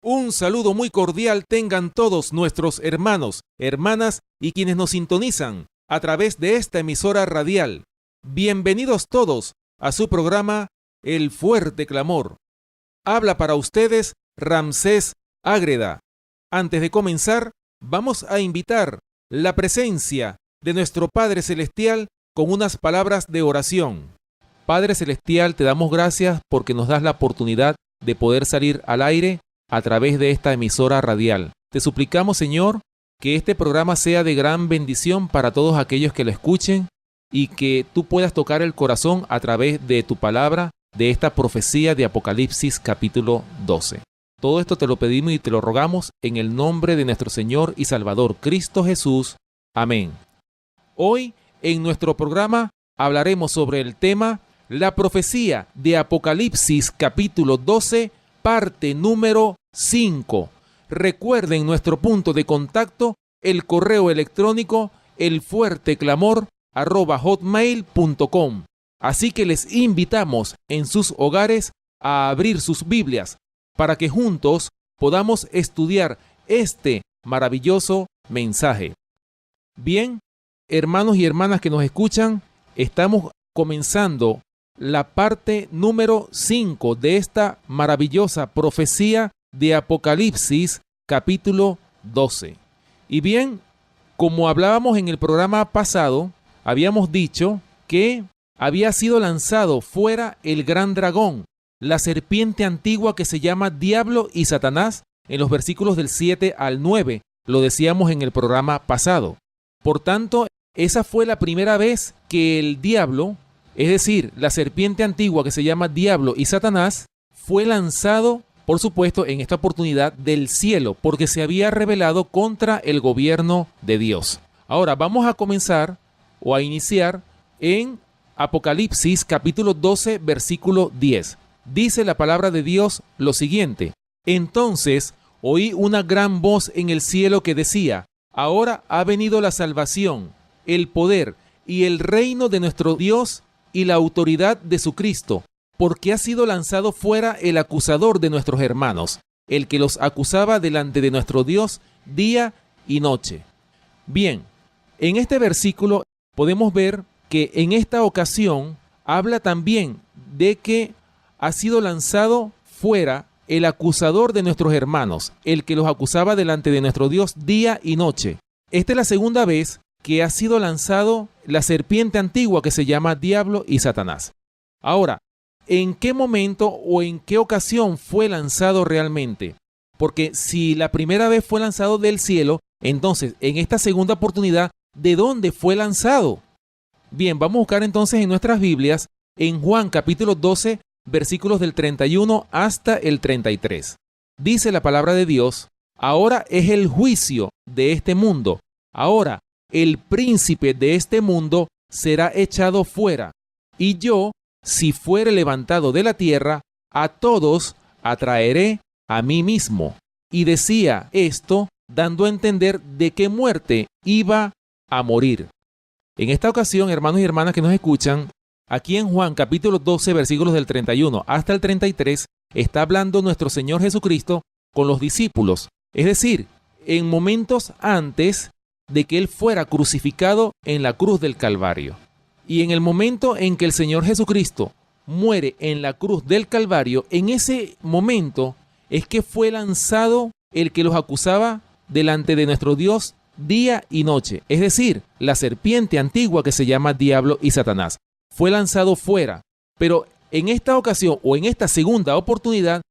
Un saludo muy cordial tengan todos nuestros hermanos, hermanas y quienes nos sintonizan a través de esta emisora radial. Bienvenidos todos a su programa El Fuerte Clamor. Habla para ustedes Ramsés Ágreda. Antes de comenzar, vamos a invitar la presencia de nuestro Padre Celestial con unas palabras de oración. Padre Celestial, te damos gracias porque nos das la oportunidad de poder salir al aire a través de esta emisora radial. Te suplicamos, Señor, que este programa sea de gran bendición para todos aquellos que lo escuchen y que tú puedas tocar el corazón a través de tu palabra, de esta profecía de Apocalipsis capítulo 12. Todo esto te lo pedimos y te lo rogamos en el nombre de nuestro Señor y Salvador Cristo Jesús. Amén. Hoy en nuestro programa hablaremos sobre el tema la profecía de Apocalipsis capítulo 12, parte número 5. Recuerden nuestro punto de contacto, el correo electrónico elfuerteclamor@hotmail.com. Así que les invitamos en sus hogares a abrir sus Biblias para que juntos podamos estudiar este maravilloso mensaje. Bien, hermanos y hermanas que nos escuchan, estamos comenzando la parte número 5 de esta maravillosa profecía de Apocalipsis capítulo 12. Y bien, como hablábamos en el programa pasado, habíamos dicho que había sido lanzado fuera el gran dragón, la serpiente antigua que se llama Diablo y Satanás, en los versículos del 7 al 9, lo decíamos en el programa pasado. Por tanto, esa fue la primera vez que el diablo, es decir, la serpiente antigua que se llama Diablo y Satanás, fue lanzado, por supuesto, en esta oportunidad del cielo, porque se había rebelado contra el gobierno de Dios. Ahora vamos a comenzar o a iniciar en Apocalipsis capítulo 12, versículo 10. Dice la palabra de Dios lo siguiente: Entonces oí una gran voz en el cielo que decía: Ahora ha venido la salvación, el poder y el reino de nuestro Dios y la autoridad de su Cristo, porque ha sido lanzado fuera el acusador de nuestros hermanos, el que los acusaba delante de nuestro Dios día y noche. Bien, en este versículo podemos ver que en esta ocasión habla también de que ha sido lanzado fuera el acusador de nuestros hermanos, el que los acusaba delante de nuestro Dios día y noche. Esta es la segunda vez que ha sido lanzado la serpiente antigua que se llama Diablo y Satanás. Ahora, ¿en qué momento o en qué ocasión fue lanzado realmente? Porque si la primera vez fue lanzado del cielo, entonces en esta segunda oportunidad, ¿de dónde fue lanzado? Bien, vamos a buscar entonces en nuestras Biblias, en Juan capítulo 12, versículos del 31 hasta el 33. Dice la palabra de Dios: Ahora es el juicio de este mundo. Ahora el príncipe de este mundo será echado fuera. Y yo, si fuere levantado de la tierra, a todos atraeré a mí mismo. Y decía esto dando a entender de qué muerte iba a morir. En esta ocasión, hermanos y hermanas que nos escuchan, aquí en Juan capítulo 12, versículos del 31 hasta el 33, está hablando nuestro Señor Jesucristo con los discípulos. Es decir, en momentos antes de que Él fuera crucificado en la cruz del Calvario. Y en el momento en que el Señor Jesucristo muere en la cruz del Calvario, en ese momento es que fue lanzado el que los acusaba delante de nuestro Dios día y noche. Es decir, la serpiente antigua que se llama Diablo y Satanás. Fue lanzado fuera. Pero en esta ocasión o en esta segunda oportunidad,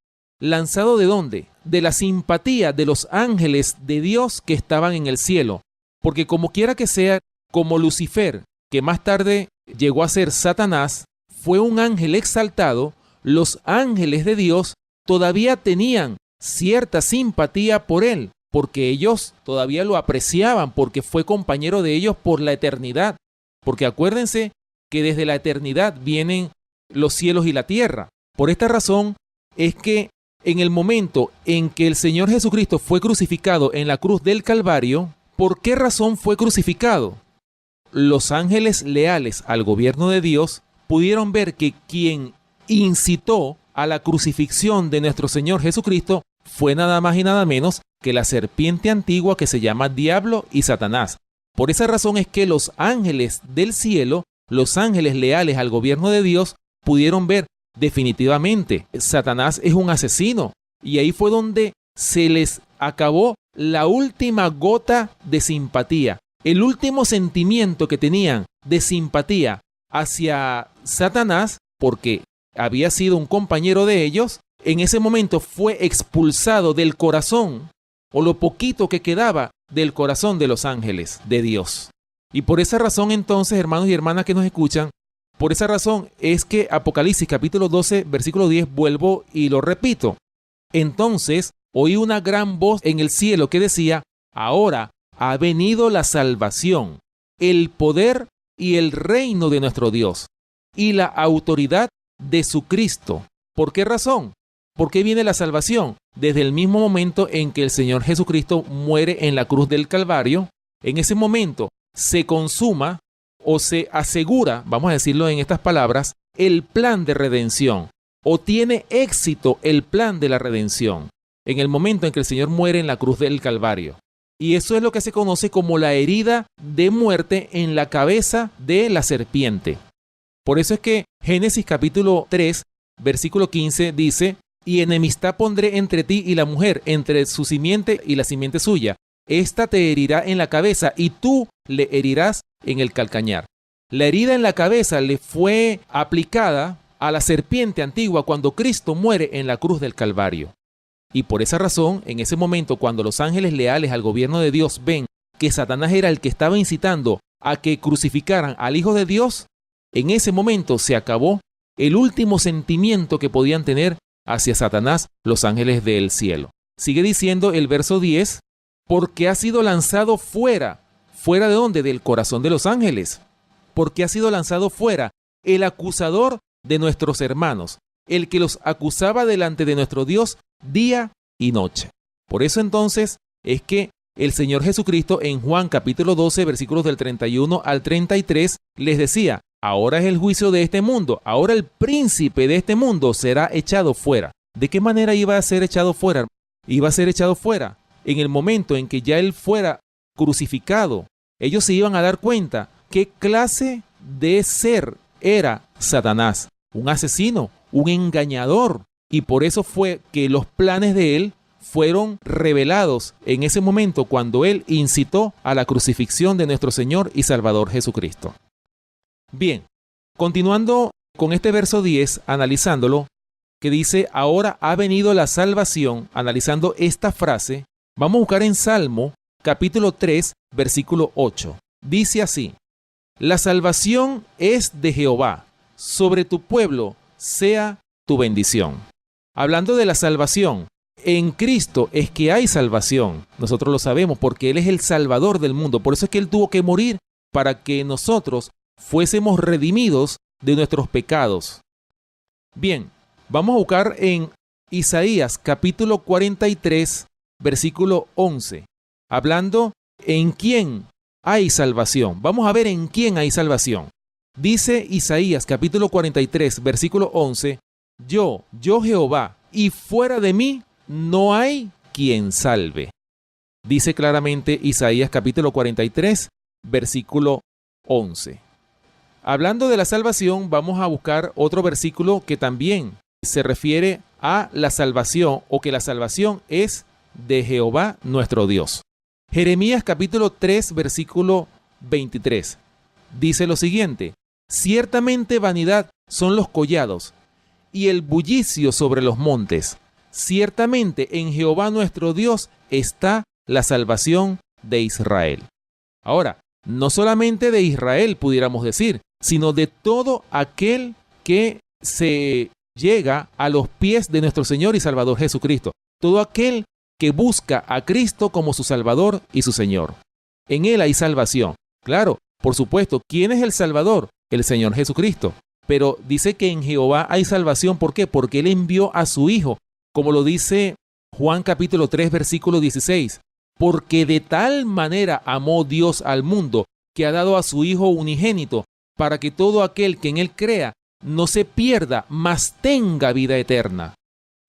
¿lanzado de dónde? De la simpatía de los ángeles de Dios que estaban en el cielo. Porque como quiera que sea, como Lucifer, que más tarde llegó a ser Satanás, fue un ángel exaltado, los ángeles de Dios todavía tenían cierta simpatía por él, porque ellos todavía lo apreciaban, porque fue compañero de ellos por la eternidad. Porque acuérdense que desde la eternidad vienen los cielos y la tierra. Por esta razón es que en el momento en que el Señor Jesucristo fue crucificado en la cruz del Calvario, ¿por qué razón fue crucificado? Los ángeles leales al gobierno de Dios pudieron ver que quien incitó a la crucifixión de nuestro Señor Jesucristo fue nada más y nada menos que la serpiente antigua que se llama Diablo y Satanás. Por esa razón es que los ángeles del cielo, los ángeles leales al gobierno de Dios, pudieron ver definitivamente, Satanás es un asesino. Y ahí fue donde se les acabó la última gota de simpatía, el último sentimiento que tenían de simpatía hacia Satanás, porque había sido un compañero de ellos. En ese momento fue expulsado del corazón, o lo poquito que quedaba del corazón de los ángeles de Dios. Y por esa razón entonces, hermanos y hermanas que nos escuchan, por esa razón es que Apocalipsis capítulo 12, versículo 10, vuelvo y lo repito. Entonces oí una gran voz en el cielo que decía: ahora ha venido la salvación, el poder y el reino de nuestro Dios, y la autoridad de su Cristo. ¿Por qué razón? ¿Por qué viene la salvación? Desde el mismo momento en que el Señor Jesucristo muere en la cruz del Calvario, en ese momento se consuma o se asegura, vamos a decirlo en estas palabras, el plan de redención, o tiene éxito el plan de la redención, en el momento en que el Señor muere en la cruz del Calvario. Y eso es lo que se conoce como la herida de muerte en la cabeza de la serpiente. Por eso es que Génesis capítulo 3, versículo 15 dice: y enemistad pondré entre ti y la mujer, entre su simiente y la simiente suya. Esta te herirá en la cabeza y tú le herirás en el calcañar. La herida en la cabeza le fue aplicada a la serpiente antigua cuando Cristo muere en la cruz del Calvario. Y por esa razón, en ese momento, cuando los ángeles leales al gobierno de Dios ven que Satanás era el que estaba incitando a que crucificaran al Hijo de Dios, en ese momento se acabó el último sentimiento que podían tener hacia Satanás los ángeles del cielo. Sigue diciendo el verso 10, porque ha sido lanzado fuera. ¿Fuera de dónde? Del corazón de los ángeles. Porque ha sido lanzado fuera el acusador de nuestros hermanos, el que los acusaba delante de nuestro Dios día y noche. Por eso entonces es que el Señor Jesucristo en Juan capítulo 12, versículos del 31 al 33, les decía: ahora es el juicio de este mundo, ahora el príncipe de este mundo será echado fuera. ¿De qué manera iba a ser echado fuera? Iba a ser echado fuera en el momento en que ya él fuera crucificado. Ellos se iban a dar cuenta qué clase de ser era Satanás, un asesino, un engañador. Y por eso fue que los planes de él fueron revelados en ese momento cuando él incitó a la crucifixión de nuestro Señor y Salvador Jesucristo. Bien, continuando con este verso 10, analizándolo, que dice: ahora ha venido la salvación. Analizando esta frase, vamos a buscar en Salmo capítulo 3, versículo 8. Dice así: la salvación es de Jehová, sobre tu pueblo sea tu bendición. Hablando de la salvación, en Cristo es que hay salvación. Nosotros lo sabemos porque Él es el Salvador del mundo. Por eso es que Él tuvo que morir para que nosotros fuésemos redimidos de nuestros pecados. Bien, vamos a buscar en Isaías capítulo 43, versículo 11. Hablando en quién hay salvación. Vamos a ver en quién hay salvación. Dice Isaías capítulo 43, versículo 11: yo Jehová, y fuera de mí no hay quien salve. Dice claramente Isaías capítulo 43, versículo 11. Hablando de la salvación, vamos a buscar otro versículo que también se refiere a la salvación, o que la salvación es de Jehová nuestro Dios. Jeremías capítulo 3, versículo 23. Dice lo siguiente: ciertamente vanidad son los collados y el bullicio sobre los montes. Ciertamente en Jehová nuestro Dios está la salvación de Israel. Ahora, no solamente de Israel pudiéramos decir, sino de todo aquel que se llega a los pies de nuestro Señor y Salvador Jesucristo. Todo aquel que busca a Cristo como su Salvador y su Señor. En Él hay salvación. Claro, por supuesto, ¿quién es el Salvador? El Señor Jesucristo. Pero dice que en Jehová hay salvación. ¿Por qué? Porque Él envió a su Hijo, como lo dice Juan capítulo 3, versículo 16. Porque de tal manera amó Dios al mundo, que ha dado a su Hijo unigénito, para que todo aquel que en Él crea no se pierda, mas tenga vida eterna.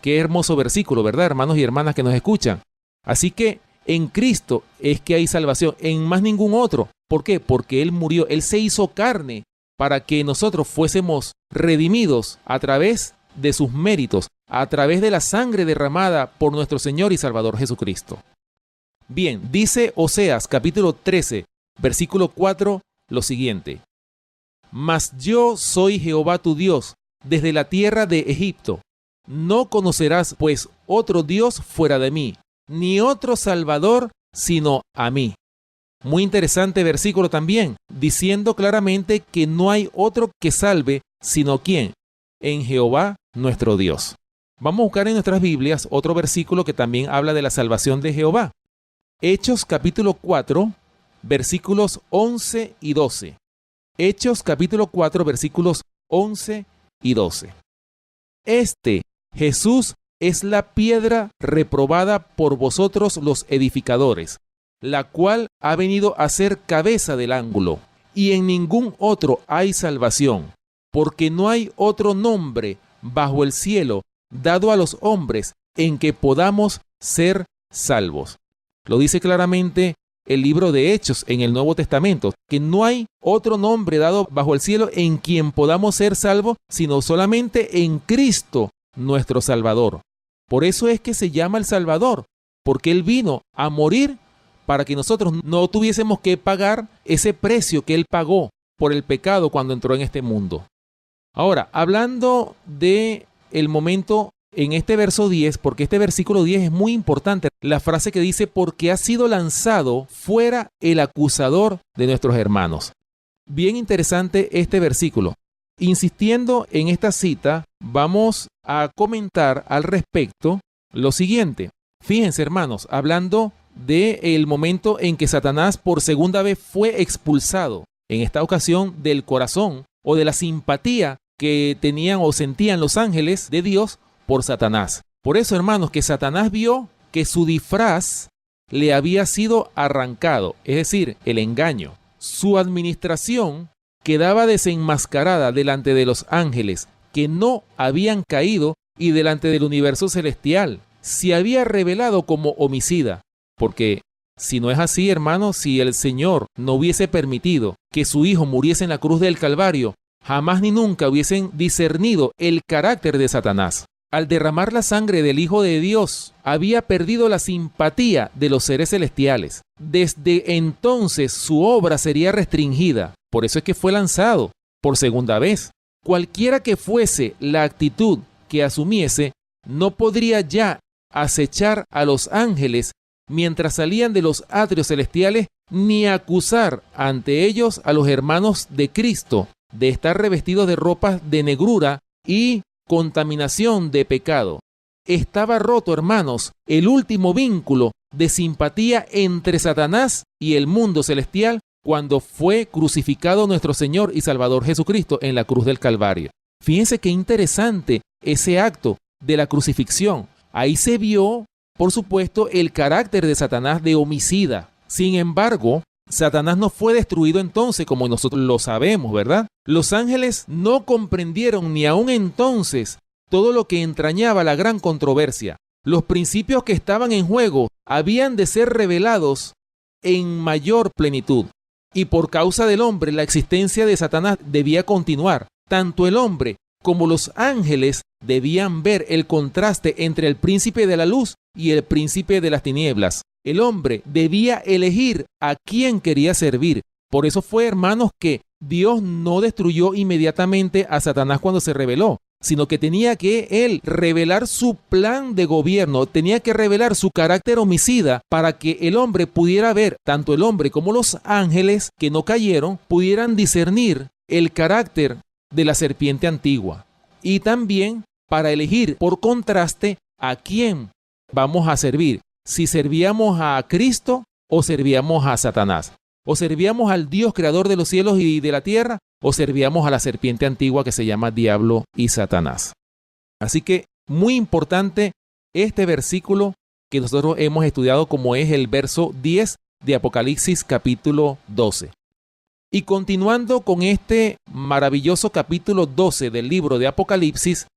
Qué hermoso versículo, ¿verdad, hermanos y hermanas que nos escuchan? Así que en Cristo es que hay salvación, en más ningún otro. ¿Por qué? Porque Él murió, Él se hizo carne para que nosotros fuésemos redimidos a través de sus méritos, a través de la sangre derramada por nuestro Señor y Salvador Jesucristo. Bien, dice Oseas capítulo 13, versículo 4, lo siguiente. Mas yo soy Jehová tu Dios, desde la tierra de Egipto. No conocerás, pues, otro Dios fuera de mí, ni otro Salvador sino a mí. Muy interesante versículo también, diciendo claramente que no hay otro que salve, sino ¿quién? En Jehová nuestro Dios. Vamos a buscar en nuestras Biblias otro versículo que también habla de la salvación de Jehová. Hechos capítulo 4, versículos 11 y 12. Hechos capítulo 4, versículos 11 y 12. Este Jesús es la piedra reprobada por vosotros los edificadores, la cual ha venido a ser cabeza del ángulo, y en ningún otro hay salvación, porque no hay otro nombre bajo el cielo dado a los hombres en que podamos ser salvos. Lo dice claramente el libro de Hechos en el Nuevo Testamento, que no hay otro nombre dado bajo el cielo en quien podamos ser salvos, sino solamente en Cristo, nuestro Salvador. Por eso es que se llama el Salvador, porque Él vino a morir para que nosotros no tuviésemos que pagar ese precio que Él pagó por el pecado cuando entró en este mundo. Ahora, hablando de el momento en este verso 10, porque este versículo 10 es muy importante, la frase que dice, porque ha sido lanzado fuera el acusador de nuestros hermanos. Bien interesante este versículo. Insistiendo en esta cita, vamos a comentar al respecto lo siguiente. Fíjense, hermanos, hablando del momento en que Satanás por segunda vez fue expulsado, en esta ocasión del corazón o de la simpatía que tenían o sentían los ángeles de Dios por Satanás. Por eso, hermanos, que Satanás vio que su disfraz le había sido arrancado, es decir, el engaño. Su administración quedaba desenmascarada delante de los ángeles que no habían caído y delante del universo celestial. Se había revelado como homicida, porque si no es así, hermanos, si el Señor no hubiese permitido que su Hijo muriese en la cruz del Calvario, jamás ni nunca hubiesen discernido el carácter de Satanás. Al derramar la sangre del Hijo de Dios, había perdido la simpatía de los seres celestiales. Desde entonces su obra sería restringida. Por eso es que fue lanzado por segunda vez. Cualquiera que fuese la actitud que asumiese, no podría ya acechar a los ángeles mientras salían de los atrios celestiales, ni acusar ante ellos a los hermanos de Cristo de estar revestidos de ropas de negrura y contaminación de pecado. Estaba roto, hermanos, el último vínculo de simpatía entre Satanás y el mundo celestial cuando fue crucificado nuestro Señor y Salvador Jesucristo en la cruz del Calvario. Fíjense qué interesante ese acto de la crucifixión. Ahí se vio, por supuesto, el carácter de Satanás de homicida. Sin embargo, Satanás no fue destruido entonces como nosotros lo sabemos, ¿verdad? Los ángeles no comprendieron ni aún entonces todo lo que entrañaba la gran controversia. Los principios que estaban en juego habían de ser revelados en mayor plenitud. Y por causa del hombre, la existencia de Satanás debía continuar. Tanto el hombre como los ángeles debían ver el contraste entre el príncipe de la luz y el príncipe de las tinieblas. El hombre debía elegir a quién quería servir. Por eso fue, hermanos, que Dios no destruyó inmediatamente a Satanás cuando se rebeló, sino que tenía que él revelar su plan de gobierno, tenía que revelar su carácter homicida para que el hombre pudiera ver, tanto el hombre como los ángeles que no cayeron, pudieran discernir el carácter de la serpiente antigua. Y también para elegir por contraste a quién vamos a servir. Si servíamos a Cristo o servíamos a Satanás. O servíamos al Dios creador de los cielos y de la tierra, o servíamos a la serpiente antigua que se llama Diablo y Satanás. Así que muy importante este versículo que nosotros hemos estudiado, como es el verso 10 de Apocalipsis capítulo 12. Y continuando con este maravilloso capítulo 12 del libro de Apocalipsis,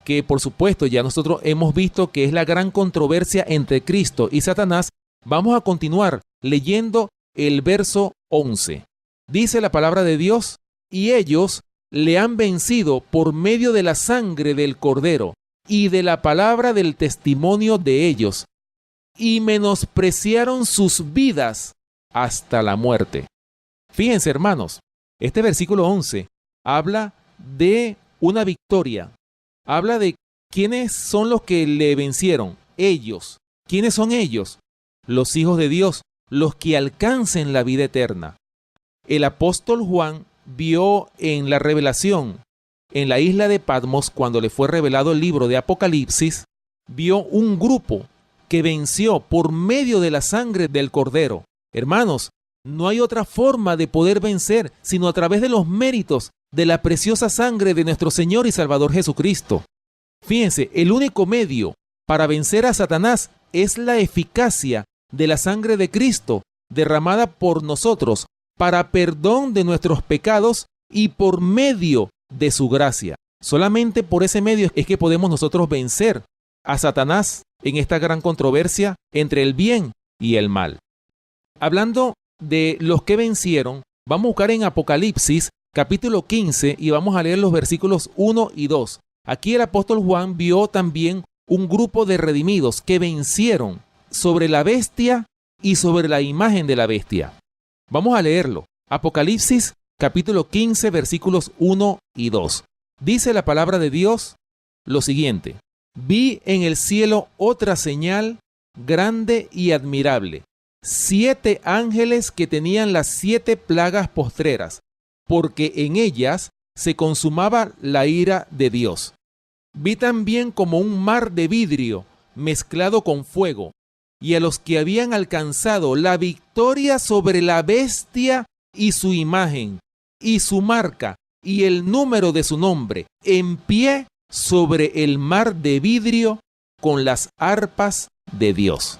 que por supuesto ya nosotros hemos visto que es la gran controversia entre Cristo y Satanás, vamos a continuar leyendo el verso 11. Dice la palabra de Dios: y ellos le han vencido por medio de la sangre del Cordero y de la palabra del testimonio de ellos, y menospreciaron sus vidas hasta la muerte. Fíjense, hermanos, este versículo 11 habla de una victoria. Habla de quiénes son los que le vencieron. Ellos. ¿Quiénes son ellos? Los hijos de Dios, los que alcancen la vida eterna. El apóstol Juan vio en la revelación, en la isla de Patmos, cuando le fue revelado el libro de Apocalipsis, vio un grupo que venció por medio de la sangre del Cordero. Hermanos, no hay otra forma de poder vencer sino a través de los méritos de la preciosa sangre de nuestro Señor y Salvador Jesucristo. Fíjense, el único medio para vencer a Satanás es la eficacia de la sangre de Cristo derramada por nosotros para perdón de nuestros pecados y por medio de su gracia. Solamente por ese medio es que podemos nosotros vencer a Satanás en esta gran controversia entre el bien y el mal. Hablando de los que vencieron, vamos a buscar en Apocalipsis capítulo 15 y vamos a leer los versículos 1 y 2. Aquí el apóstol Juan vio también un grupo de redimidos que vencieron sobre la bestia y sobre la imagen de la bestia. Vamos a leerlo. Apocalipsis capítulo 15 versículos 1 y 2. Dice la palabra de Dios lo siguiente: vi en el cielo otra señal grande y admirable, 7 ángeles que tenían las 7 plagas postreras, porque en ellas se consumaba la ira de Dios. Vi también como un mar de vidrio mezclado con fuego, y a los que habían alcanzado la victoria sobre la bestia y su imagen, y su marca, y el número de su nombre, en pie sobre el mar de vidrio con las arpas de Dios.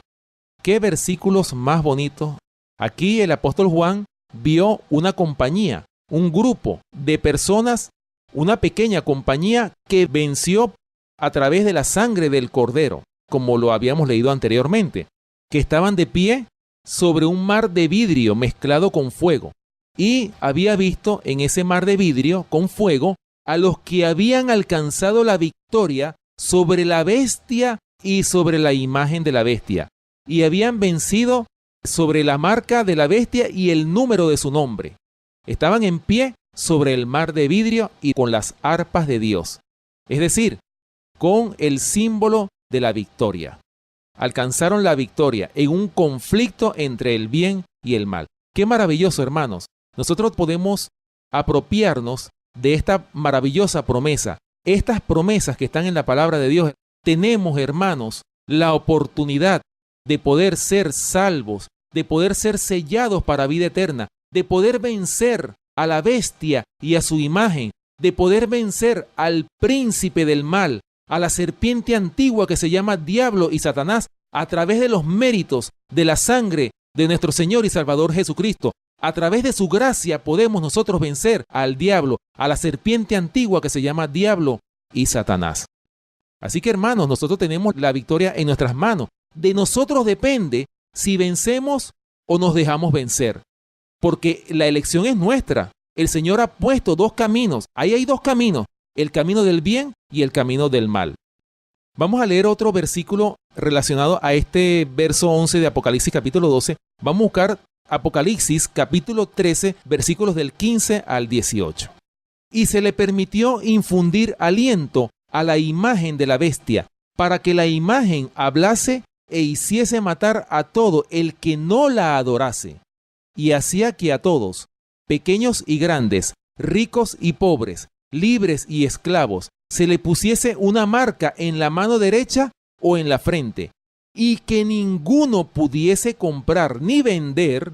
¡Qué versículos más bonitos! Aquí el apóstol Juan vio una compañía, un grupo de personas, una pequeña compañía que venció a través de la sangre del Cordero, como lo habíamos leído anteriormente, que estaban de pie sobre un mar de vidrio mezclado con fuego. Y había visto en ese mar de vidrio con fuego a los que habían alcanzado la victoria sobre la bestia y sobre la imagen de la bestia, y habían vencido sobre la marca de la bestia y el número de su nombre. Estaban en pie sobre el mar de vidrio y con las arpas de Dios, es decir, con el símbolo de la victoria. Alcanzaron la victoria en un conflicto entre el bien y el mal. ¡Qué maravilloso, hermanos! Nosotros podemos apropiarnos de esta maravillosa promesa. Estas promesas que están en la palabra de Dios, tenemos, hermanos, la oportunidad de poder ser salvos, de poder ser sellados para vida eterna, de poder vencer a la bestia y a su imagen, de poder vencer al príncipe del mal, a la serpiente antigua que se llama Diablo y Satanás, a través de los méritos de la sangre de nuestro Señor y Salvador Jesucristo. A través de su gracia podemos nosotros vencer al diablo, a la serpiente antigua que se llama Diablo y Satanás. Así que, hermanos, nosotros tenemos la victoria en nuestras manos. De nosotros depende si vencemos o nos dejamos vencer, porque la elección es nuestra. El Señor ha puesto 2 caminos. Ahí hay 2 caminos, el camino del bien y el camino del mal. Vamos a leer otro versículo relacionado a este verso 11 de Apocalipsis capítulo 12. Vamos a buscar Apocalipsis capítulo 13, versículos del 15 al 18. Y se le permitió infundir aliento a la imagen de la bestia, para que la imagen hablase e hiciese matar a todo el que no la adorase. Y hacía que a todos, pequeños y grandes, ricos y pobres, libres y esclavos, se le pusiese una marca en la mano derecha o en la frente, y que ninguno pudiese comprar ni vender,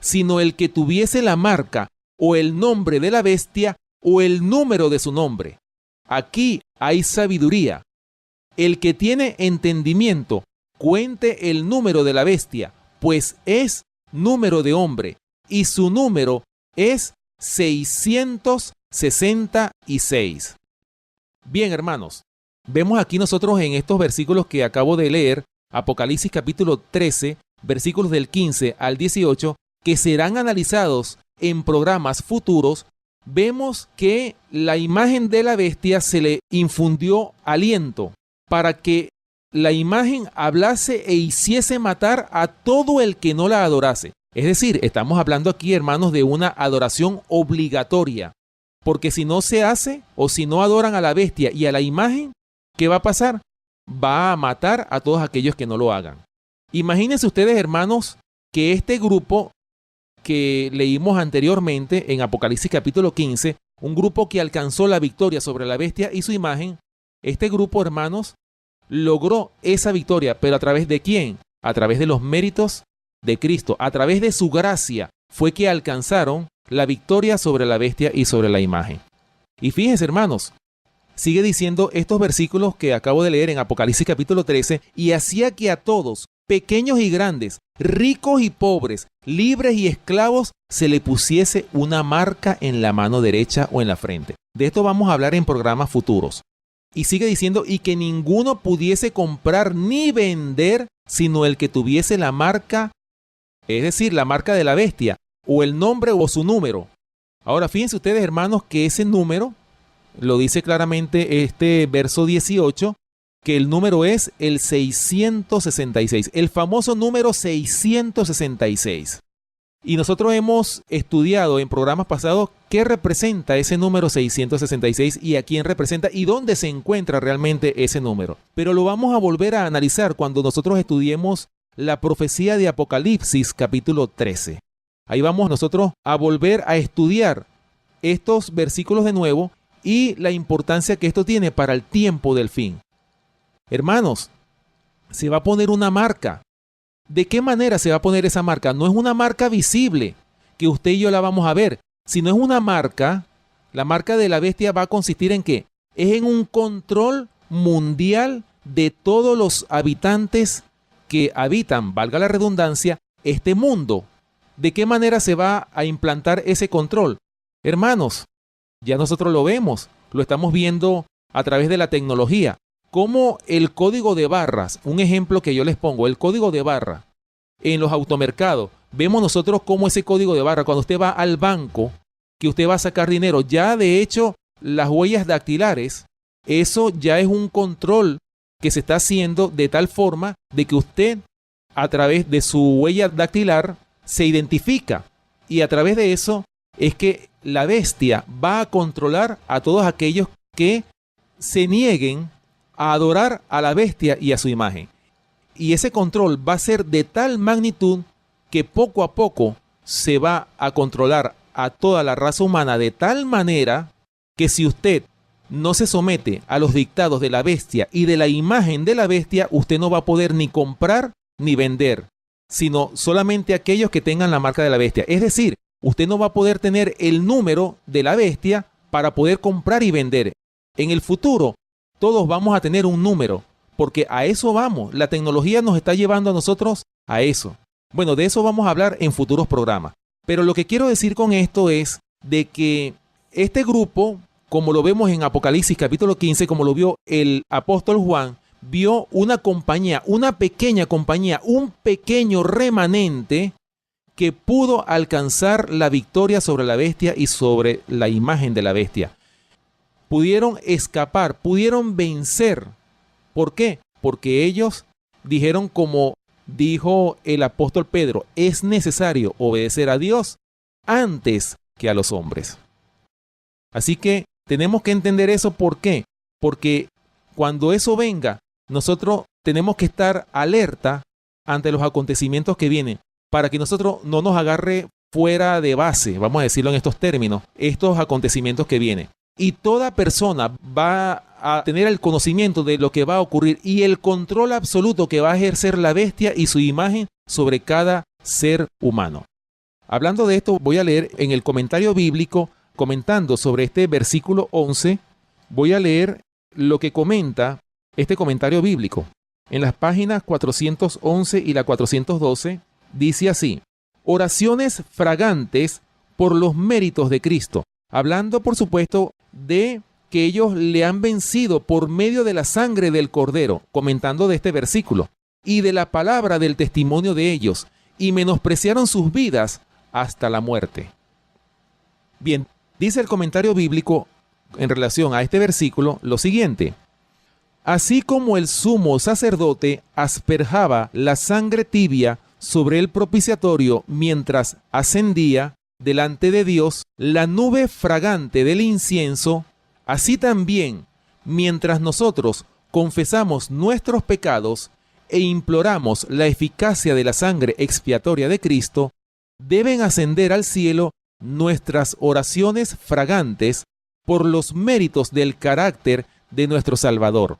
sino el que tuviese la marca o el nombre de la bestia o el número de su nombre. Aquí hay sabiduría. El que tiene entendimiento, cuente el número de la bestia, pues es número de hombre, y su número es 666. Bien, hermanos, Vemos aquí nosotros en estos versículos que acabo de leer, Apocalipsis capítulo 13, versículos del 15 al 18, que serán analizados en programas futuros. Vemos que la imagen de la bestia se le infundió aliento para que la imagen hablase e hiciese matar a todo el que no la adorase. Es decir, estamos hablando aquí, hermanos, de una adoración obligatoria. Porque si no se hace o si no adoran a la bestia y a la imagen, ¿qué va a pasar? Va a matar a todos aquellos que no lo hagan. Imagínense ustedes, hermanos, que este grupo que leímos anteriormente en Apocalipsis capítulo 15, un grupo que alcanzó la victoria sobre la bestia y su imagen, este grupo, hermanos, logró esa victoria, pero ¿a través de quién? A través de los méritos de Cristo, a través de su gracia, fue que alcanzaron la victoria sobre la bestia y sobre la imagen. Y fíjense, hermanos, sigue diciendo estos versículos que acabo de leer en Apocalipsis capítulo 13, y hacía que a todos, pequeños y grandes, ricos y pobres, libres y esclavos, se le pusiese una marca en la mano derecha o en la frente. De esto vamos a hablar en programas futuros. Y sigue diciendo, y que ninguno pudiese comprar ni vender, sino el que tuviese la marca, es decir, la marca de la bestia, o el nombre o su número. Ahora, fíjense ustedes, hermanos, que ese número, lo dice claramente este verso 18, que el número es el 666, el famoso número 666. Y nosotros hemos estudiado en programas pasados qué representa ese número 666 y a quién representa y dónde se encuentra realmente ese número. Pero lo vamos a volver a analizar cuando nosotros estudiemos la profecía de Apocalipsis capítulo 13. Ahí vamos nosotros a volver a estudiar estos versículos de nuevo y la importancia que esto tiene para el tiempo del fin. Hermanos, se va a poner una marca. ¿De qué manera se va a poner esa marca? No es una marca visible que usted y yo la vamos a ver, sino es una marca. La marca de la bestia va a consistir en ¿qué? Es en un control mundial de todos los habitantes que habitan, valga la redundancia, este mundo. ¿De qué manera se va a implantar ese control? Hermanos, ya nosotros lo vemos, lo estamos viendo a través de la tecnología. Como el código de barras, un ejemplo que yo les pongo, el código de barra en los automercados, vemos nosotros cómo ese código de barra, cuando usted va al banco, que usted va a sacar dinero, ya de hecho las huellas dactilares, eso ya es un control que se está haciendo de tal forma de que usted a través de su huella dactilar se identifica y a través de eso es que la bestia va a controlar a todos aquellos que se nieguen a adorar a la bestia y a su imagen. Y ese control va a ser de tal magnitud que poco a poco se va a controlar a toda la raza humana de tal manera que si usted no se somete a los dictados de la bestia y de la imagen de la bestia, usted no va a poder ni comprar ni vender, sino solamente aquellos que tengan la marca de la bestia. Es decir, usted no va a poder tener el número de la bestia para poder comprar y vender. En el futuro, todos vamos a tener un número, porque a eso vamos. La tecnología nos está llevando a nosotros a eso. Bueno, de eso vamos a hablar en futuros programas. Pero lo que quiero decir con esto es de que este grupo, como lo vemos en Apocalipsis capítulo 15, como lo vio el apóstol Juan, vio una compañía, una pequeña compañía, un pequeño remanente que pudo alcanzar la victoria sobre la bestia y sobre la imagen de la bestia. Pudieron escapar, pudieron vencer. ¿Por qué? Porque ellos dijeron, como dijo el apóstol Pedro, es necesario obedecer a Dios antes que a los hombres. Así que tenemos que entender eso. ¿Por qué? Porque cuando eso venga, nosotros tenemos que estar alerta ante los acontecimientos que vienen, para que nosotros no nos agarre fuera de base, vamos a decirlo en estos términos, estos acontecimientos que vienen. Y toda persona va a tener el conocimiento de lo que va a ocurrir y el control absoluto que va a ejercer la bestia y su imagen sobre cada ser humano. Hablando de esto, voy a leer en el comentario bíblico, comentando sobre este versículo 11, voy a leer lo que comenta este comentario bíblico. En las páginas 411 y la 412, dice así: oraciones fragantes por los méritos de Cristo. Hablando, por supuesto, de que ellos le han vencido por medio de la sangre del Cordero, comentando de este versículo, y de la palabra del testimonio de ellos, y menospreciaron sus vidas hasta la muerte. Bien, dice el comentario bíblico en relación a este versículo lo siguiente: así como el sumo sacerdote asperjaba la sangre tibia sobre el propiciatorio mientras ascendía delante de Dios la nube fragante del incienso, así también, mientras nosotros confesamos nuestros pecados e imploramos la eficacia de la sangre expiatoria de Cristo, deben ascender al cielo nuestras oraciones fragantes por los méritos del carácter de nuestro Salvador.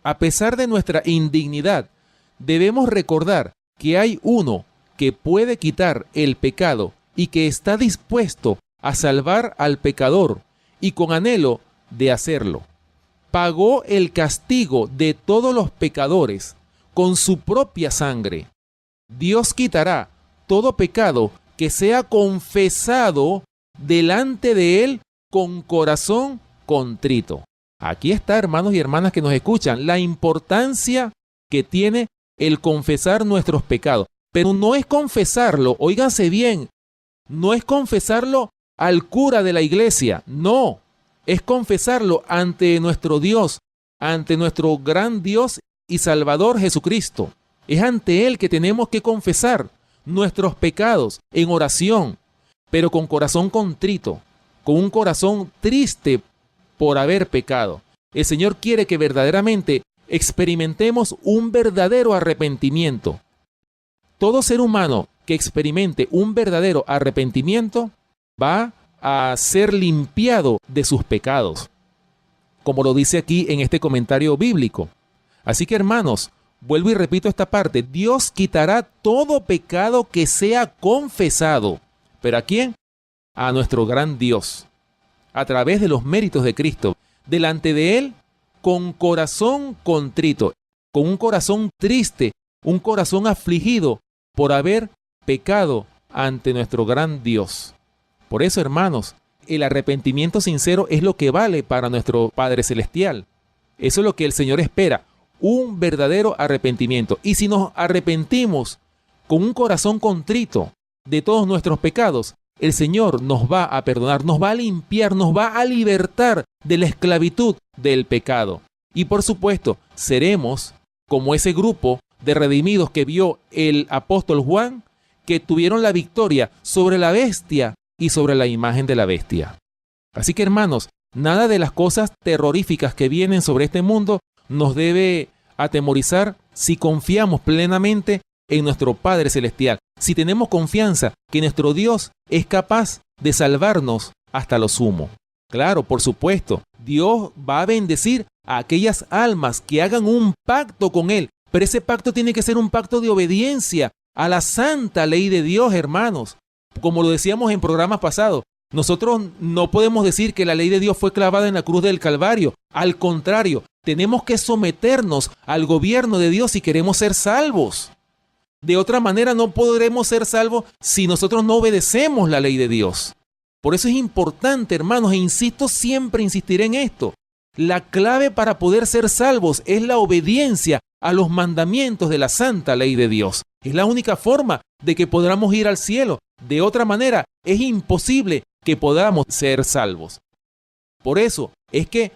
A pesar de nuestra indignidad, debemos recordar que hay uno que puede quitar el pecado y que está dispuesto a salvar al pecador y con anhelo de hacerlo. Pagó el castigo de todos los pecadores con su propia sangre. Dios quitará todo pecado que sea confesado delante de Él con corazón contrito. Aquí está, hermanos y hermanas que nos escuchan, la importancia que tiene el confesar nuestros pecados. Pero no es confesarlo, óiganse bien, no es confesarlo al cura de la iglesia, no, es confesarlo ante nuestro Dios, ante nuestro gran Dios y Salvador Jesucristo. Es ante Él que tenemos que confesar nuestros pecados en oración, pero con corazón contrito, con un corazón triste por haber pecado. El Señor quiere que verdaderamente experimentemos un verdadero arrepentimiento. Todo ser humano que experimente un verdadero arrepentimiento va a ser limpiado de sus pecados, como lo dice aquí en este comentario bíblico. Así que, hermanos, vuelvo y repito esta parte: Dios quitará todo pecado que sea confesado. ¿Pero a quién? A nuestro gran Dios, a través de los méritos de Cristo, delante de Él, con corazón contrito, con un corazón triste, un corazón afligido por haber pecado ante nuestro gran Dios. Por eso, hermanos, el arrepentimiento sincero es lo que vale para nuestro Padre Celestial. Eso es lo que el Señor espera, un verdadero arrepentimiento. Y si nos arrepentimos con un corazón contrito de todos nuestros pecados, el Señor nos va a perdonar, nos va a limpiar, nos va a libertar de la esclavitud del pecado. Y por supuesto, seremos como ese grupo de redimidos que vio el apóstol Juan, que tuvieron la victoria sobre la bestia y sobre la imagen de la bestia. Así que, hermanos, nada de las cosas terroríficas que vienen sobre este mundo nos debe atemorizar si confiamos plenamente en nuestro Padre Celestial, si tenemos confianza que nuestro Dios es capaz de salvarnos hasta lo sumo. Claro, por supuesto, Dios va a bendecir a aquellas almas que hagan un pacto con Él, pero ese pacto tiene que ser un pacto de obediencia a la santa ley de Dios, hermanos. Como lo decíamos en programas pasados, nosotros no podemos decir que la ley de Dios fue clavada en la cruz del Calvario. Al contrario, tenemos que someternos al gobierno de Dios si queremos ser salvos. De otra manera no podremos ser salvos si nosotros no obedecemos la ley de Dios. Por eso es importante, hermanos, e insisto, siempre insistiré en esto. La clave para poder ser salvos es la obediencia a los mandamientos de la santa ley de Dios. Es la única forma de que podamos ir al cielo. De otra manera, es imposible que podamos ser salvos. Por eso es que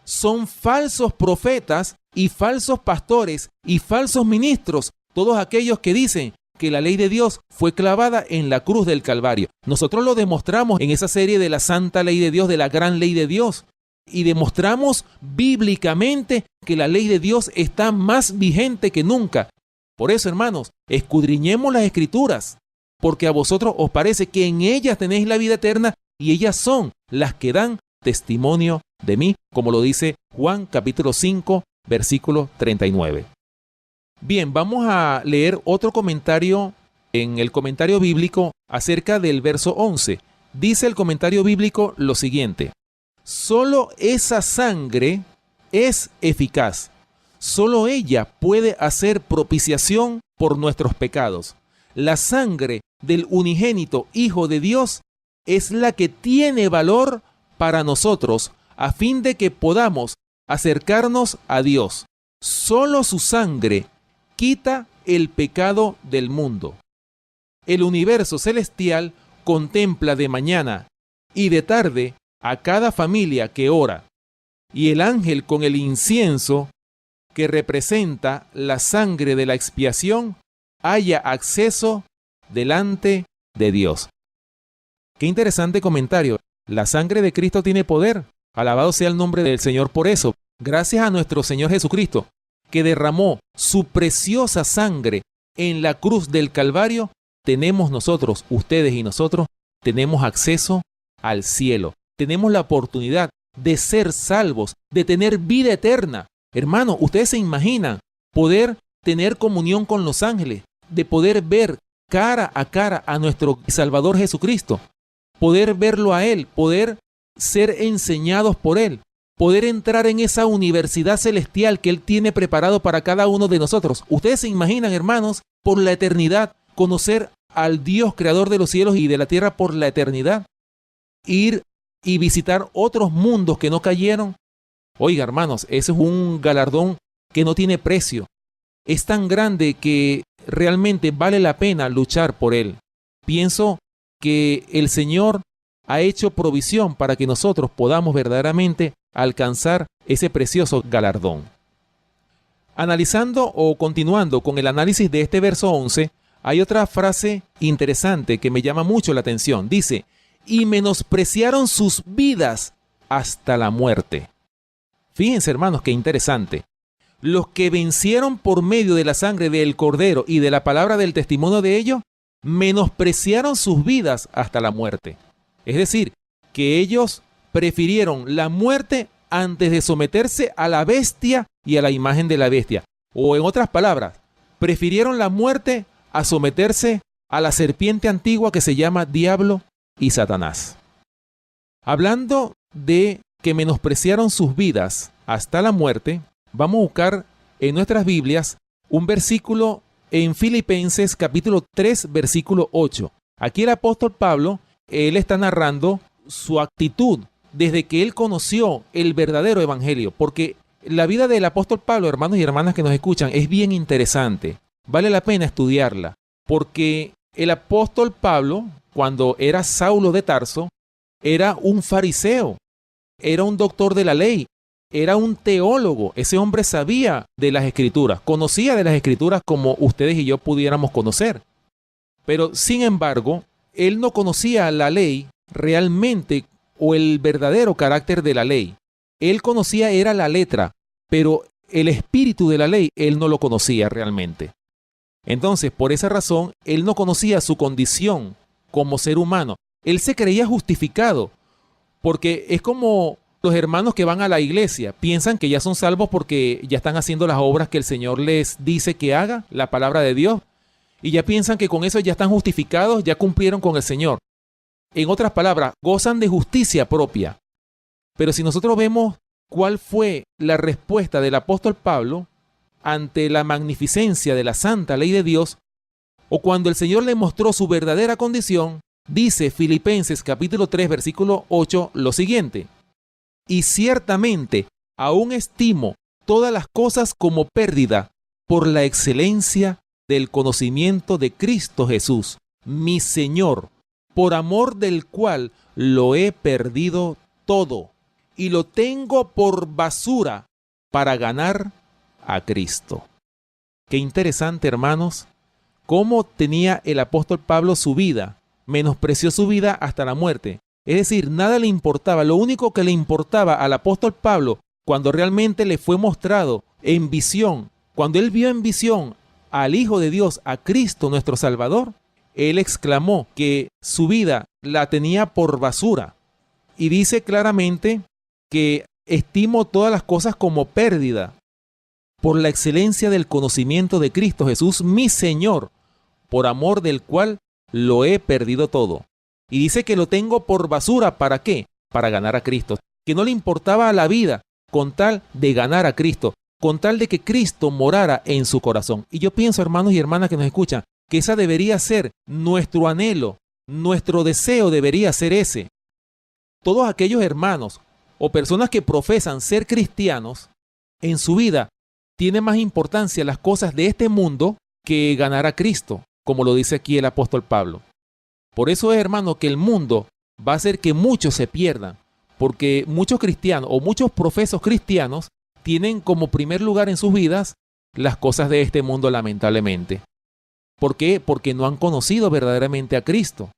son falsos profetas y falsos pastores y falsos ministros todos aquellos que dicen que la ley de Dios fue clavada en la cruz del Calvario. Nosotros lo demostramos en esa serie de la santa ley de Dios, de la gran ley de Dios. Y demostramos bíblicamente que la ley de Dios está más vigente que nunca. Por eso, hermanos, escudriñemos las Escrituras, porque a vosotros os parece que en ellas tenéis la vida eterna y ellas son las que dan testimonio de mí, como lo dice Juan capítulo 5, versículo 39. Bien, vamos a leer otro comentario en el comentario bíblico acerca del verso 11. Dice el comentario bíblico lo siguiente: solo esa sangre es eficaz. Solo ella puede hacer propiciación por nuestros pecados. La sangre del unigénito Hijo de Dios es la que tiene valor para nosotros, a fin de que podamos acercarnos a Dios. Solo su sangre quita el pecado del mundo. El universo celestial contempla de mañana y de tarde a cada familia que ora, y el ángel con el incienso que representa la sangre de la expiación haya acceso delante de Dios. Qué interesante comentario. La sangre de Cristo tiene poder. Alabado sea el nombre del Señor por eso. Gracias a nuestro Señor Jesucristo, que derramó su preciosa sangre en la cruz del Calvario, tenemos nosotros, ustedes y nosotros, tenemos acceso al cielo. Tenemos la oportunidad de ser salvos, de tener vida eterna. Hermano, ustedes se imaginan poder tener comunión con los ángeles, de poder ver cara a nuestro Salvador Jesucristo, poder verlo a Él, poder ser enseñados por Él, poder entrar en esa universidad celestial que Él tiene preparado para cada uno de nosotros. Ustedes se imaginan, hermanos, por la eternidad, conocer al Dios creador de los cielos y de la tierra por la eternidad, ir y visitar otros mundos que no cayeron. Oiga, hermanos, ese es un galardón que no tiene precio. Es tan grande que realmente vale la pena luchar por él. Pienso que el Señor ha hecho provisión para que nosotros podamos verdaderamente alcanzar ese precioso galardón. Analizando o continuando con el análisis de este verso 11, hay otra frase interesante que me llama mucho la atención. Dice, y menospreciaron sus vidas hasta la muerte. Fíjense, hermanos, qué interesante. Los que vencieron por medio de la sangre del Cordero y de la palabra del testimonio de ellos, menospreciaron sus vidas hasta la muerte. Es decir, que ellos prefirieron la muerte antes de someterse a la bestia y a la imagen de la bestia. O en otras palabras, prefirieron la muerte a someterse a la serpiente antigua que se llama Diablo y Satanás. Hablando de que menospreciaron sus vidas hasta la muerte, vamos a buscar en nuestras Biblias un versículo en Filipenses capítulo 3, versículo 8. Aquí el apóstol Pablo, él está narrando su actitud desde que él conoció el verdadero evangelio, porque la vida del apóstol Pablo, hermanos y hermanas que nos escuchan, es bien interesante. Vale la pena estudiarla, porque el apóstol Pablo, cuando era Saulo de Tarso, era un fariseo, era un doctor de la ley, era un teólogo. Ese hombre sabía de las escrituras, conocía de las escrituras como ustedes y yo pudiéramos conocer. Pero sin embargo, él no conocía la ley realmente o el verdadero carácter de la ley. Él conocía era la letra, pero el espíritu de la ley él no lo conocía realmente. Entonces, por esa razón, él no conocía su condición como ser humano. Él se creía justificado, porque es como los hermanos que van a la iglesia, piensan que ya son salvos porque ya están haciendo las obras que el Señor les dice que haga, la palabra de Dios, y ya piensan que con eso ya están justificados, ya cumplieron con el Señor. En otras palabras, gozan de justicia propia. Pero si nosotros vemos cuál fue la respuesta del apóstol Pablo ante la magnificencia de la santa ley de Dios, o cuando el Señor le mostró su verdadera condición, dice Filipenses capítulo 3, versículo 8, lo siguiente: y ciertamente aún estimo todas las cosas como pérdida por la excelencia del conocimiento de Cristo Jesús, mi Señor, por amor del cual lo he perdido todo y lo tengo por basura para ganar a Cristo. Qué interesante, hermanos, cómo tenía el apóstol Pablo su vida, menospreció su vida hasta la muerte. Es decir, nada le importaba. Lo único que le importaba al apóstol Pablo, cuando realmente le fue mostrado en visión, cuando él vio en visión al Hijo de Dios, a Cristo nuestro Salvador, él exclamó que su vida la tenía por basura. Y dice claramente que estimo todas las cosas como pérdida por la excelencia del conocimiento de Cristo Jesús, mi Señor, por amor del cual lo he perdido todo. Y dice que lo tengo por basura, ¿para qué? Para ganar a Cristo. Que no le importaba la vida con tal de ganar a Cristo, con tal de que Cristo morara en su corazón. Y yo pienso, hermanos y hermanas que nos escuchan, que esa debería ser nuestro anhelo, nuestro deseo debería ser ese. Todos aquellos hermanos o personas que profesan ser cristianos, en su vida tiene más importancia las cosas de este mundo que ganar a Cristo, como lo dice aquí el apóstol Pablo. Por eso es, hermano, que el mundo va a hacer que muchos se pierdan, porque muchos cristianos o muchos profesos cristianos tienen como primer lugar en sus vidas las cosas de este mundo, lamentablemente. ¿Por qué? Porque no han conocido verdaderamente a Cristo.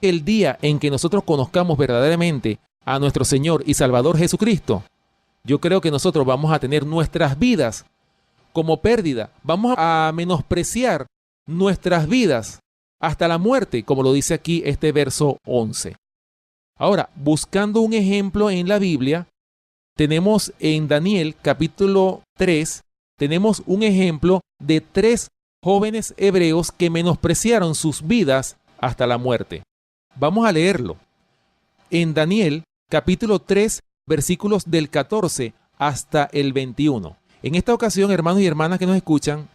El día en que nosotros conozcamos verdaderamente a nuestro Señor y Salvador Jesucristo, yo creo que nosotros vamos a tener nuestras vidas como pérdida. Vamos a menospreciar nuestras vidas hasta la muerte, como lo dice aquí este verso 11. Ahora, buscando un ejemplo en la Biblia, tenemos en Daniel capítulo 3, tenemos un ejemplo de 3 jóvenes hebreos que menospreciaron sus vidas hasta la muerte. Vamos a leerlo. En Daniel capítulo 3, versículos del 14 hasta el 21. En esta ocasión, hermanos y hermanas que nos escuchan,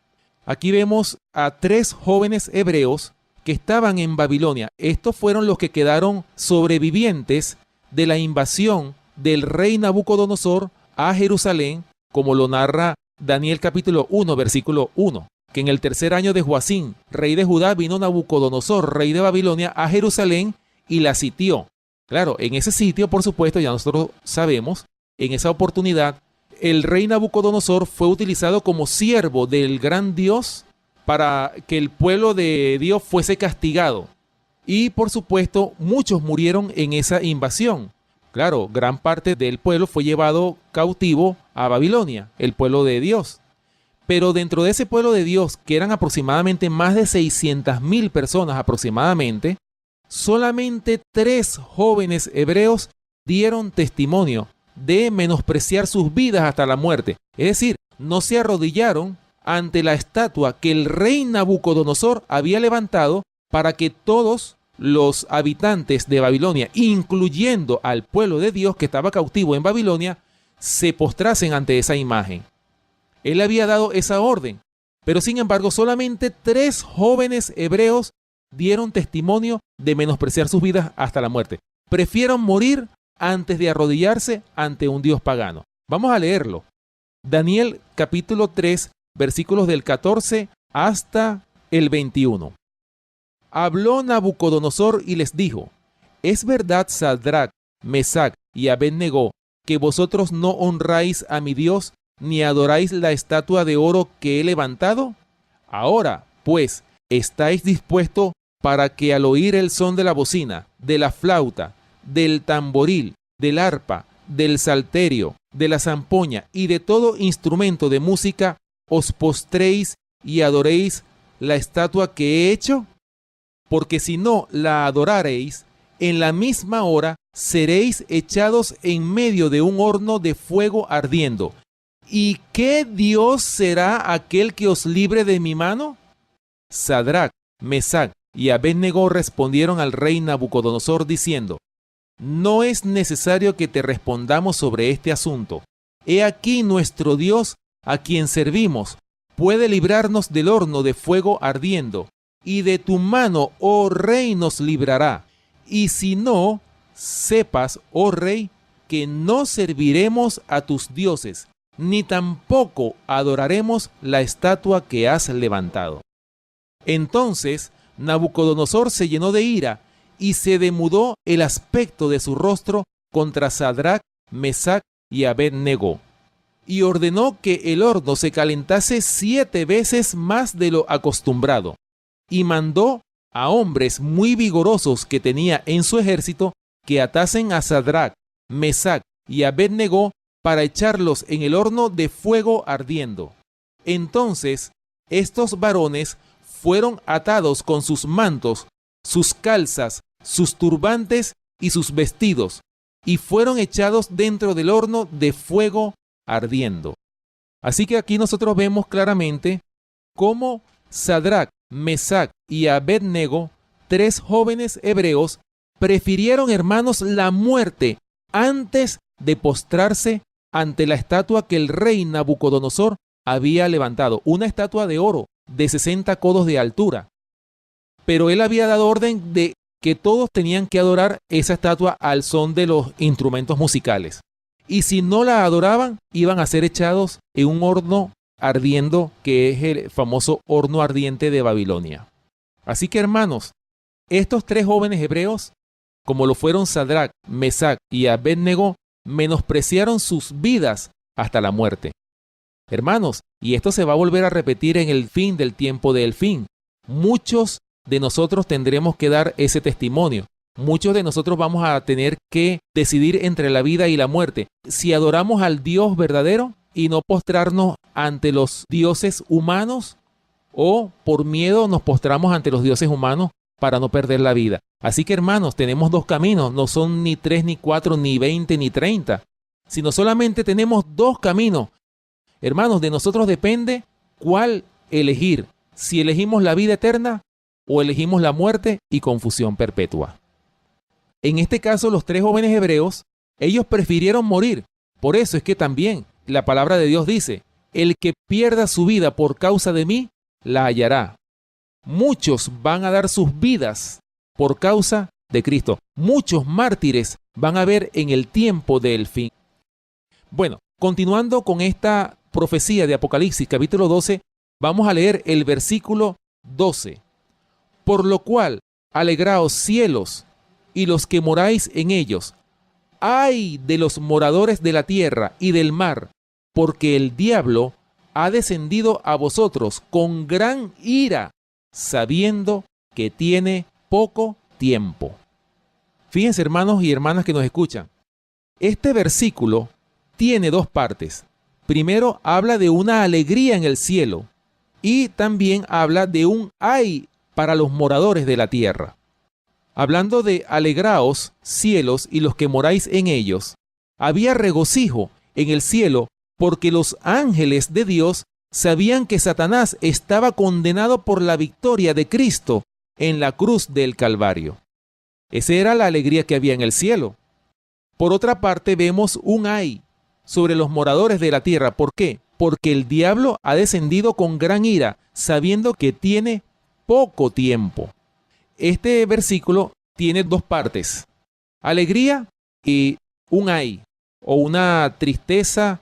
aquí vemos a 3 jóvenes hebreos que estaban en Babilonia. Estos fueron los que quedaron sobrevivientes de la invasión del rey Nabucodonosor a Jerusalén, como lo narra Daniel capítulo 1, versículo 1, que en el 3er año de Joacín, rey de Judá, vino Nabucodonosor, rey de Babilonia, a Jerusalén y la sitió. Claro, en ese sitio, por supuesto, ya nosotros sabemos, en esa oportunidad, el rey Nabucodonosor fue utilizado como siervo del gran Dios para que el pueblo de Dios fuese castigado. Y, por supuesto, muchos murieron en esa invasión. Claro, gran parte del pueblo fue llevado cautivo a Babilonia, el pueblo de Dios. Pero dentro de ese pueblo de Dios, que eran aproximadamente más de 600,000 personas aproximadamente, solamente 3 jóvenes hebreos dieron testimonio de menospreciar sus vidas hasta la muerte. Es decir, no se arrodillaron ante la estatua que el rey Nabucodonosor había levantado para que todos los habitantes de Babilonia, incluyendo al pueblo de Dios que estaba cautivo en Babilonia, se postrasen ante esa imagen. Él había dado esa orden, pero sin embargo solamente 3 jóvenes hebreos dieron testimonio de menospreciar sus vidas hasta la muerte. Prefirieron morir antes de arrodillarse ante un dios pagano. Vamos a leerlo. Daniel capítulo 3, versículos del 14 hasta el 21. Habló Nabucodonosor y les dijo: ¿Es verdad, Sadrac, Mesac y Abed-Negó, que vosotros no honráis a mi Dios ni adoráis la estatua de oro que he levantado? Ahora, pues, ¿estáis dispuestos para que al oír el son de la bocina, de la flauta, del tamboril, del arpa, del salterio, de la zampoña y de todo instrumento de música, os postréis y adoréis la estatua que he hecho? Porque si no la adorareis, en la misma hora seréis echados en medio de un horno de fuego ardiendo. ¿Y qué Dios será aquel que os libre de mi mano? Sadrac, Mesac y Abed-Negó respondieron al rey Nabucodonosor diciendo: No es necesario que te respondamos sobre este asunto. He aquí nuestro Dios, a quien servimos, puede librarnos del horno de fuego ardiendo, y de tu mano, oh rey, nos librará. Y si no, sepas, oh rey, que no serviremos a tus dioses, ni tampoco adoraremos la estatua que has levantado. Entonces Nabucodonosor se llenó de ira, y se demudó el aspecto de su rostro contra Sadrac, Mesac y Abed-Negó, y ordenó que el horno se calentase 7 veces más de lo acostumbrado, y mandó a hombres muy vigorosos que tenía en su ejército que atasen a Sadrac, Mesac y Abed-Negó para echarlos en el horno de fuego ardiendo. Entonces estos varones fueron atados con sus mantos, sus calzas, sus turbantes y sus vestidos, y fueron echados dentro del horno de fuego ardiendo. Así que aquí nosotros vemos claramente cómo Sadrac, Mesac y Abed-Negó, 3 jóvenes hebreos, prefirieron, hermanos, la muerte antes de postrarse ante la estatua que el rey Nabucodonosor había levantado, una estatua de oro de 60 codos de altura. Pero él había dado orden de que todos tenían que adorar esa estatua al son de los instrumentos musicales. Y si no la adoraban, iban a ser echados en un horno ardiendo, que es el famoso horno ardiente de Babilonia. Así que, hermanos, estos tres jóvenes hebreos, como lo fueron Sadrac, Mesac y Abednego, menospreciaron sus vidas hasta la muerte. Hermanos, y esto se va a volver a repetir en el fin del tiempo del fin. Muchos de nosotros tendremos que dar ese testimonio. Muchos de nosotros vamos a tener que decidir entre la vida y la muerte. Si adoramos al Dios verdadero y no postrarnos ante los dioses humanos, o por miedo nos postramos ante los dioses humanos para no perder la vida. Así que, hermanos, tenemos dos caminos. No son ni 3, ni 4, ni 20, ni 30, sino solamente tenemos dos caminos. Hermanos, de nosotros depende cuál elegir. Si elegimos la vida eterna o elegimos la muerte y confusión perpetua. En este caso, los tres jóvenes hebreos, ellos prefirieron morir. Por eso es que también la palabra de Dios dice: el que pierda su vida por causa de mí, la hallará. Muchos van a dar sus vidas por causa de Cristo. Muchos mártires van a haber en el tiempo del fin. Bueno, continuando con esta profecía de Apocalipsis capítulo 12, vamos a leer el versículo 12. Por lo cual, alegraos cielos y los que moráis en ellos. ¡Ay de los moradores de la tierra y del mar! Porque el diablo ha descendido a vosotros con gran ira, sabiendo que tiene poco tiempo. Fíjense, hermanos y hermanas que nos escuchan. Este versículo tiene dos partes. Primero, habla de una alegría en el cielo y también habla de un ay para los moradores de la tierra. Hablando de alegraos, cielos y los que moráis en ellos, había regocijo en el cielo porque los ángeles de Dios sabían que Satanás estaba condenado por la victoria de Cristo en la cruz del Calvario. Esa era la alegría que había en el cielo. Por otra parte, vemos un ay sobre los moradores de la tierra. ¿Por qué? Porque el diablo ha descendido con gran ira, sabiendo que tiene poco tiempo. Este versículo tiene dos partes: alegría y un ay, o una tristeza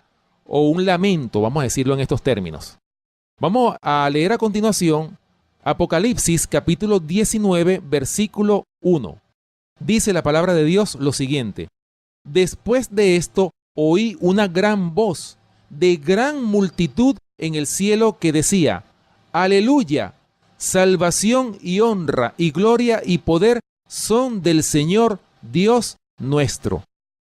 o un lamento, vamos a decirlo en estos términos. Vamos a leer a continuación Apocalipsis capítulo 19, versículo 1. Dice la palabra de Dios lo siguiente: después de esto oí una gran voz de gran multitud en el cielo que decía: aleluya, salvación y honra y gloria y poder son del Señor Dios nuestro.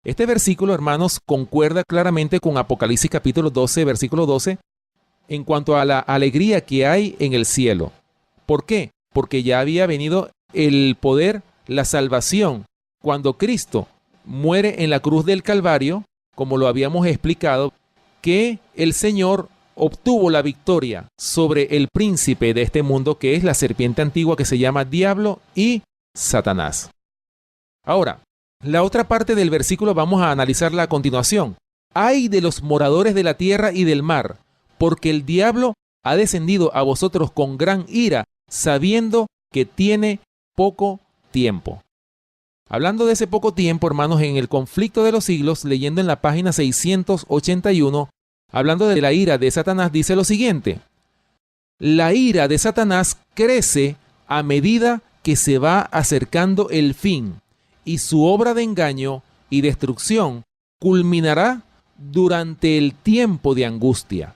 Este versículo, hermanos, concuerda claramente con Apocalipsis capítulo 12, versículo 12, en cuanto a la alegría que hay en el cielo. ¿Por qué? Porque ya había venido el poder, la salvación. Cuando Cristo muere en la cruz del Calvario, como lo habíamos explicado, que el Señor obtuvo la victoria sobre el príncipe de este mundo, que es la serpiente antigua que se llama Diablo y Satanás. Ahora, la otra parte del versículo vamos a analizarla a continuación. ¡Ay de los moradores de la tierra y del mar! Porque el diablo ha descendido a vosotros con gran ira, sabiendo que tiene poco tiempo. Hablando de ese poco tiempo, hermanos, en el conflicto de los siglos, leyendo en la página 681, hablando de la ira de Satanás, dice lo siguiente: la ira de Satanás crece a medida que se va acercando el fin, y su obra de engaño y destrucción culminará durante el tiempo de angustia.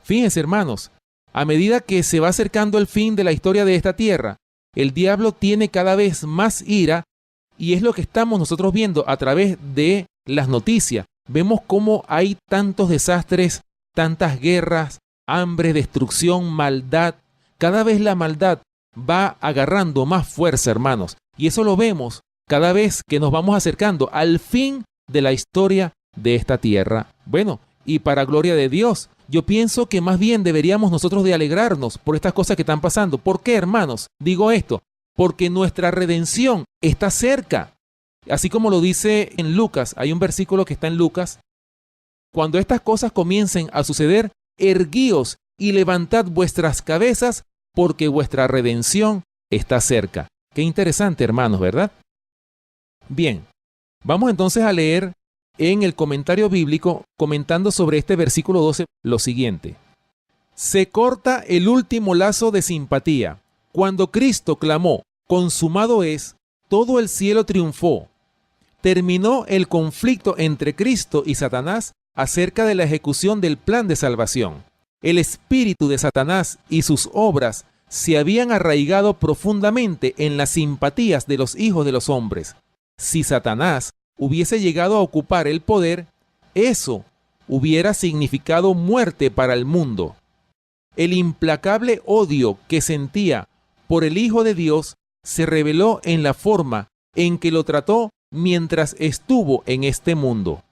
Fíjense, hermanos, a medida que se va acercando el fin de la historia de esta tierra, el diablo tiene cada vez más ira, y es lo que estamos nosotros viendo a través de las noticias. Vemos cómo hay tantos desastres, tantas guerras, hambre, destrucción, maldad. Cada vez la maldad va agarrando más fuerza, hermanos. Y eso lo vemos cada vez que nos vamos acercando al fin de la historia de esta tierra. Bueno, y para gloria de Dios, yo pienso que más bien deberíamos nosotros de alegrarnos por estas cosas que están pasando. ¿Por qué, hermanos? Digo esto, porque nuestra redención está cerca. Así como lo dice en Lucas, hay un versículo que está en Lucas: cuando estas cosas comiencen a suceder, erguíos y levantad vuestras cabezas, porque vuestra redención está cerca. Qué interesante, hermanos, ¿verdad? Bien, vamos entonces a leer en el comentario bíblico, comentando sobre este versículo 12, lo siguiente. Se corta el último lazo de simpatía. Cuando Cristo clamó, consumado es, todo el cielo triunfó. Terminó el conflicto entre Cristo y Satanás acerca de la ejecución del plan de salvación. El espíritu de Satanás y sus obras se habían arraigado profundamente en las simpatías de los hijos de los hombres. Si Satanás hubiese llegado a ocupar el poder, eso hubiera significado muerte para el mundo. El implacable odio que sentía por el Hijo de Dios se reveló en la forma en que lo trató mientras estuvo en este mundo.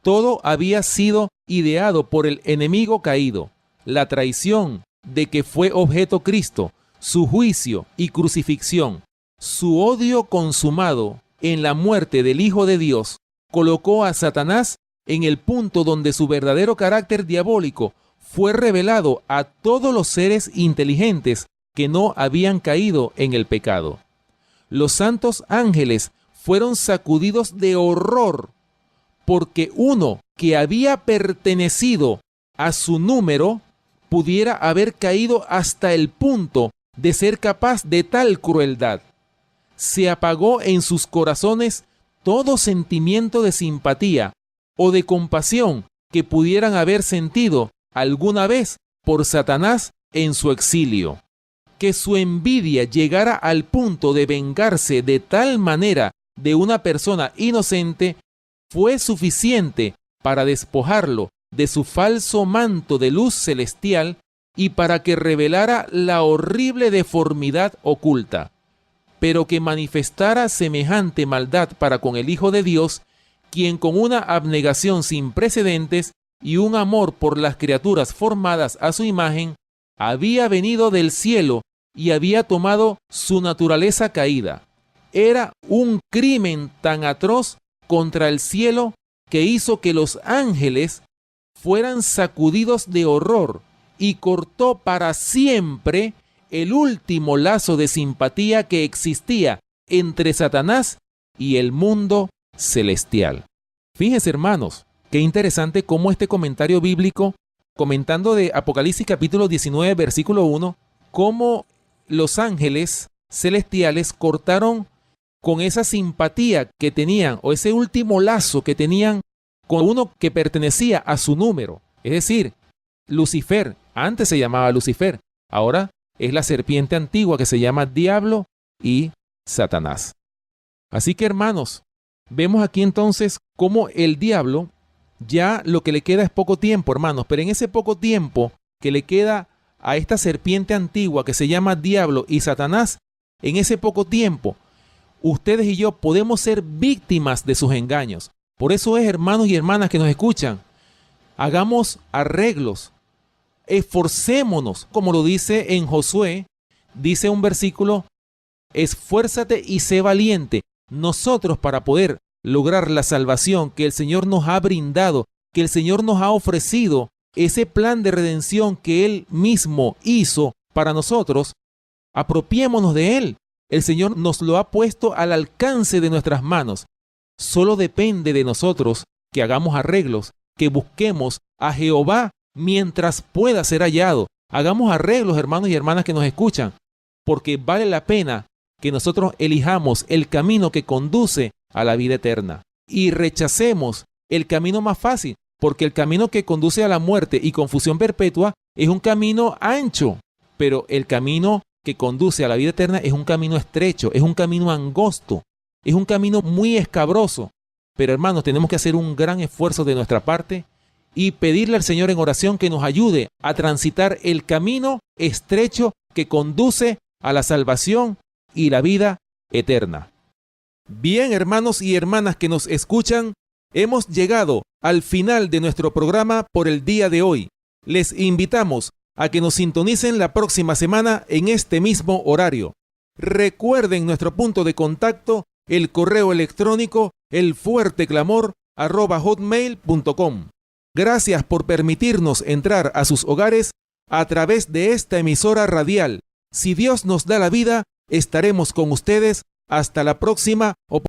Todo había sido ideado por el enemigo caído, la traición de que fue objeto Cristo, su juicio y crucifixión, su odio consumado en la muerte del Hijo de Dios, colocó a Satanás en el punto donde su verdadero carácter diabólico fue revelado a todos los seres inteligentes que no habían caído en el pecado. Los santos ángeles fueron sacudidos de horror porque uno que había pertenecido a su número pudiera haber caído hasta el punto de ser capaz de tal crueldad. Se apagó en sus corazones todo sentimiento de simpatía o de compasión que pudieran haber sentido alguna vez por Satanás en su exilio. Que su envidia llegara al punto de vengarse de tal manera de una persona inocente fue suficiente para despojarlo de su falso manto de luz celestial y para que revelara la horrible deformidad oculta. Pero que manifestara semejante maldad para con el Hijo de Dios, quien con una abnegación sin precedentes y un amor por las criaturas formadas a su imagen, había venido del cielo y había tomado su naturaleza caída. Era un crimen tan atroz contra el cielo que hizo que los ángeles fueran sacudidos de horror y cortó para siempre el último lazo de simpatía que existía entre Satanás y el mundo celestial. Fíjense, hermanos, qué interesante cómo este comentario bíblico, comentando de Apocalipsis capítulo 19, versículo 1, cómo los ángeles celestiales cortaron con esa simpatía que tenían, o ese último lazo que tenían con uno que pertenecía a su número. Es decir, Lucifer, antes se llamaba Lucifer, ahora es la serpiente antigua que se llama Diablo y Satanás. Así que, hermanos, vemos aquí entonces cómo el diablo, ya lo que le queda es poco tiempo, hermanos, pero en ese poco tiempo que le queda a esta serpiente antigua que se llama Diablo y Satanás, en ese poco tiempo, ustedes y yo podemos ser víctimas de sus engaños. Por eso es, hermanos y hermanas que nos escuchan, hagamos arreglos, esforcémonos, como lo dice en Josué, dice un versículo, esfuérzate y sé valiente. Nosotros, para poder lograr la salvación que el Señor nos ha brindado, que el Señor nos ha ofrecido, ese plan de redención que Él mismo hizo para nosotros, apropiémonos de Él. El Señor nos lo ha puesto al alcance de nuestras manos. Solo depende de nosotros que hagamos arreglos, que busquemos a Jehová mientras pueda ser hallado. Hagamos arreglos, hermanos y hermanas que nos escuchan, porque vale la pena que nosotros elijamos el camino que conduce a la vida eterna y rechacemos el camino más fácil, porque el camino que conduce a la muerte y confusión perpetua es un camino ancho, pero el camino que conduce a la vida eterna es un camino estrecho, es un camino angosto, es un camino muy escabroso. Pero, hermanos, tenemos que hacer un gran esfuerzo de nuestra parte y pedirle al Señor en oración que nos ayude a transitar el camino estrecho que conduce a la salvación y la vida eterna. Bien, hermanos y hermanas que nos escuchan, hemos llegado al final de nuestro programa por el día de hoy. Les invitamos a que nos sintonicen la próxima semana en este mismo horario. Recuerden nuestro punto de contacto, el correo electrónico elfuerteclamor@hotmail.com. Gracias por permitirnos entrar a sus hogares a través de esta emisora radial. Si Dios nos da la vida, estaremos con ustedes hasta la próxima oportunidad.